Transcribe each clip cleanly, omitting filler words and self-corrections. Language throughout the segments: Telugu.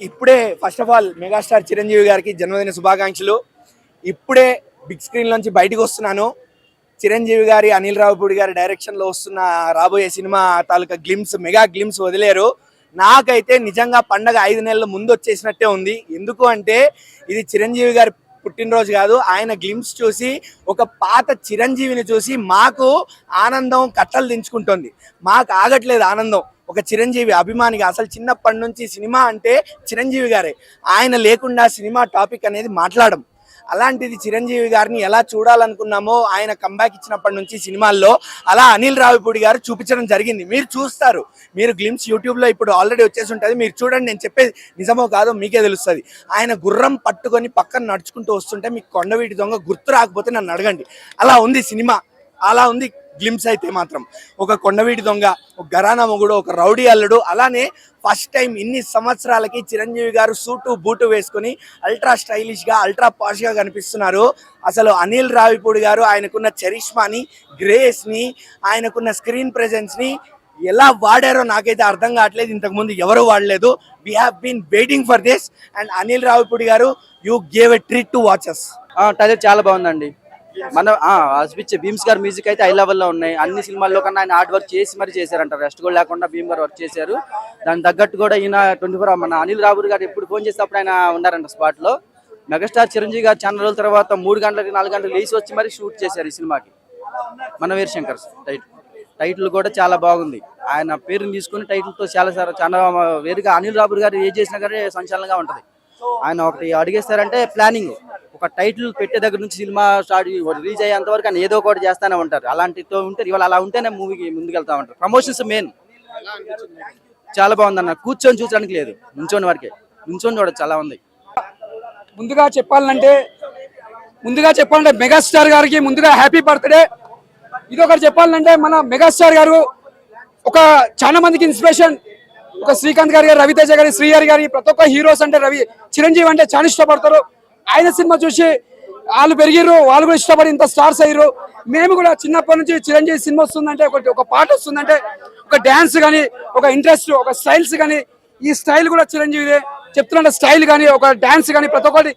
ఇప్పుడే first of all megastar Chiranjeevi గారికి జన్మదిన శుభాకాంక్షలు. ఇప్పుడే బిగ్ స్క్రీన్ నుంచి బయటకు వస్తున్నాను. చిరంజీవి గారి, అనిల్ రావిపూడి గారి డైరెక్షన్లో వస్తున్న రాబోయే సినిమా తాలూకా గ్లిమ్స్, మెగా గ్లిమ్స్ వదిలేరు. నాకైతే నిజంగా పండగ 5 నెలల ముందు వచ్చేసినట్టే ఉంది. ఎందుకు అంటే ఇది చిరంజీవి గారి పుట్టినరోజు కాదు, ఆయన గ్లిమ్స్ చూసి ఒక పాత చిరంజీవిని చూసి మాకు ఆనందం కట్టలు దించుకుంటుంది. మాకు ఆగట్లేదు ఆనందం. ఒక చిరంజీవి అభిమానిగా అసలు చిన్నప్పటి నుంచి సినిమా అంటే చిరంజీవి గారే. ఆయన లేకుండా సినిమా టాపిక్ అనేది మాట్లాడడం. అలాంటిది చిరంజీవి గారిని ఎలా చూడాలనుకున్నామో ఆయన కంబ్యాక్ ఇచ్చినప్పటి నుంచి సినిమాల్లో అలా అనిల్ రావిపూడి గారు చూపించడం జరిగింది. మీరు చూస్తారు, మీరు గ్లిమ్స్ యూట్యూబ్లో ఇప్పుడు ఆల్రెడీ వచ్చేసి ఉంటుంది, మీరు చూడండి. నేను చెప్పేది నిజమో కాదో మీకే తెలుస్తుంది. ఆయన గుర్రం పట్టుకొని పక్కన నడుచుకుంటూ వస్తుంటే మీకు కొండవీటి దొంగ గుర్తు రాకపోతే నన్ను అడగండి. అలా ఉంది సినిమా, అలా ఉంది గ్లిమ్స్. అయితే మాత్రం ఒక కొండవీటి దొంగ, ఒక ఘరానా మొగుడు, ఒక రౌడీ అల్లుడు. అలానే ఫస్ట్ టైం ఇన్ని సంవత్సరాలకి చిరంజీవి గారు సూటు బూటు వేసుకొని అల్ట్రా స్టైలిష్గా, అల్ట్రా పాష్గా కనిపిస్తున్నారు. అసలు అనిల్ రావిపూడి గారు ఆయనకున్న చరిష్మాని, గ్రేస్ని, ఆయనకున్న స్క్రీన్ ప్రెజెన్స్ని ఎలా వాడారో నాకైతే అర్థం కావట్లేదు. ఇంతకుముందు ఎవరు వాడలేదు. We have been waiting for this. And Anil Ravipudi గారు, you gave a treat to watches. Trailer చాలా బాగుందండి. మన భీమ్స్ గారు మ్యూజిక్ అయితే హై లెవెల్లో ఉన్నాయి. అన్ని సినిమాల్లో కన్నా ఆయన హార్డ్ వర్క్ చేసి మరి చేశారంట. రెస్ట్ కూడా లేకుండా భీమ్ గారు వర్క్ చేశారు. దానికి తగ్గట్టు కూడా ఈయన 24 మన అనిల్ రావిపూడి గారు ఎప్పుడు ఫోన్ చేస్తే అప్పుడు ఆయన ఉన్నారంట స్పాట్ లో. మెగాస్టార్ చిరంజీవి గారు చాలా రోజుల తర్వాత 3 గంటలకి 4 గంటలకు లేచి వచ్చి మరి షూట్ చేశారు ఈ సినిమాకి. మన వీరశంకర్ టైటిల్ కూడా చాలా బాగుంది. ఆయన పేరుని తీసుకుని టైటిల్తో చాలా వేరుగా అనిల్ రావిపూడి గారు ఏ చేసినా కానీ సంచలనంగా ఉంటుంది. ఆయన ఒకటి అడిగేస్తారంటే ప్లానింగ్, ఒక టైటిల్ పెట్టే దగ్గర నుంచి సినిమా స్టార్ట్ రిలీజ్ అయ్యేంత వరకు ఆయన ఏదో ఒకటి చేస్తూనే ఉంటారు. అలాంటితో ఉంటే ఇవాళ అలా ఉంటేనే మూవీకి ముందుకెళ్తా ఉంటారు. Promotions main. చాలా బాగుందన్న. కూర్చొని చూసడానికి లేదు, నుంచోని వరకే. నుంచొని చూడొచ్చు, చాలా ఉంది. ముందుగా చెప్పాలంటే మెగాస్టార్ గారికి ముందుగా హ్యాపీ బర్త్డే. ఇది ఒకటి చెప్పాలంటే మన మెగాస్టార్ గారు ఒక చాలా మందికి ఇన్స్పిరేషన్. ఒక శ్రీకాంత్ గారి, రవితేజ గారి, శ్రీహరి గారి, ప్రతి ఒక్క హీరోస్ అంటే చిరంజీవి అంటే చాలా ఇష్టపడతారు. ఆయన సినిమా చూసి వాళ్ళు పెరిగిర్రు, వాళ్ళు కూడా ఇష్టపడి ఇంత స్టార్స్ అయ్యారు. మేము కూడా చిన్నప్పటి నుంచి చిరంజీవి సినిమా వస్తుందంటే, ఒక పాట వస్తుందంటే, ఒక డ్యాన్స్ కానీ, ఒక ఇంట్రెస్ట్, ఒక స్టైల్స్ కానీ, ఈ స్టైల్ కూడా చిరంజీవిదే. చెప్తున్నా స్టైల్ కానీ, ఒక డ్యాన్స్ కానీ, ప్రతి ఒక్కటి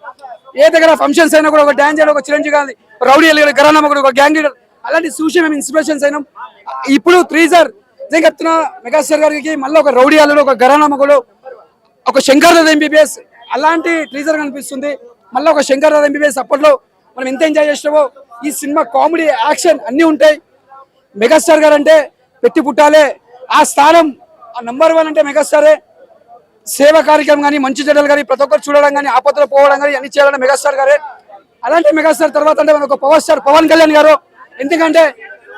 ఏ దగ్గర ఫంక్షన్స్ అయినా కూడా ఒక డ్యాన్స్ చేయడం ఒక చిరంజీవి కానీ, రౌడీ ఘరానా మొగుడు, ఒక గ్యాంగ్ లీడర్, అలాంటి చూసి మేము ఇన్స్పిరేషన్స్ అయినాం. ఇప్పుడు త్రీజర్ నేను చెప్తున్నా మెగాస్టార్ గారికి మళ్ళీ ఒక రౌడీ అల్లుడు, ఒక ఘరానా మొగుడు, ఒక శంకర్ దాదా ఎంబీబీఎస్ అలాంటి టీజర్ కనిపిస్తుంది. మళ్ళీ ఒక శంకర్ దాదా ఎంబీబీఎస్ అప్పట్లో మనం ఎంత ఎంజాయ్ చేసినామో ఈ సినిమా కామెడీ, యాక్షన్ అన్నీ ఉంటాయి. మెగాస్టార్ గారు అంటే పెట్టి పుట్టాలే. ఆ స్థానం నంబర్ 1 అంటే మెగాస్టారే. సేవా కార్యక్రమం కానీ, మంచి చెడ్డలు కానీ, ప్రతి ఒక్కరు చూడడం కానీ, ఆపదలో పోవడం కానీ అన్ని చేయాలంటే మెగాస్టార్ గారే. అలాంటి మెగాస్టార్ తర్వాత అంటే మనకు పవర్ స్టార్ పవన్ కళ్యాణ్ గారు. ఎందుకంటే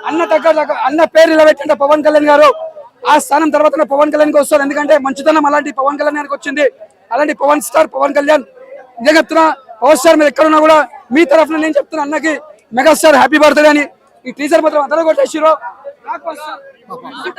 అన్న పేరు నిలబెట్టింటే పవన్ కళ్యాణ్ గారు. ఆ స్థానం తర్వాత పవన్ కళ్యాణ్కి వస్తారు. ఎందుకంటే మంచితనం అలాంటి పవన్ కళ్యాణ్ గారికి వచ్చింది. అలాంటి పవన్ స్టార్ పవన్ కళ్యాణ్. ఇదే చెప్తున్నా, పవర్ స్టార్ మీరు ఎక్కడున్నా కూడా మీ తరఫున నేను చెప్తున్నా అన్నకి మెగాస్టార్ హ్యాపీ బర్త్డే అని. ఈ టీజర్ మాత్రం అందరూ కొట్టేసిరో.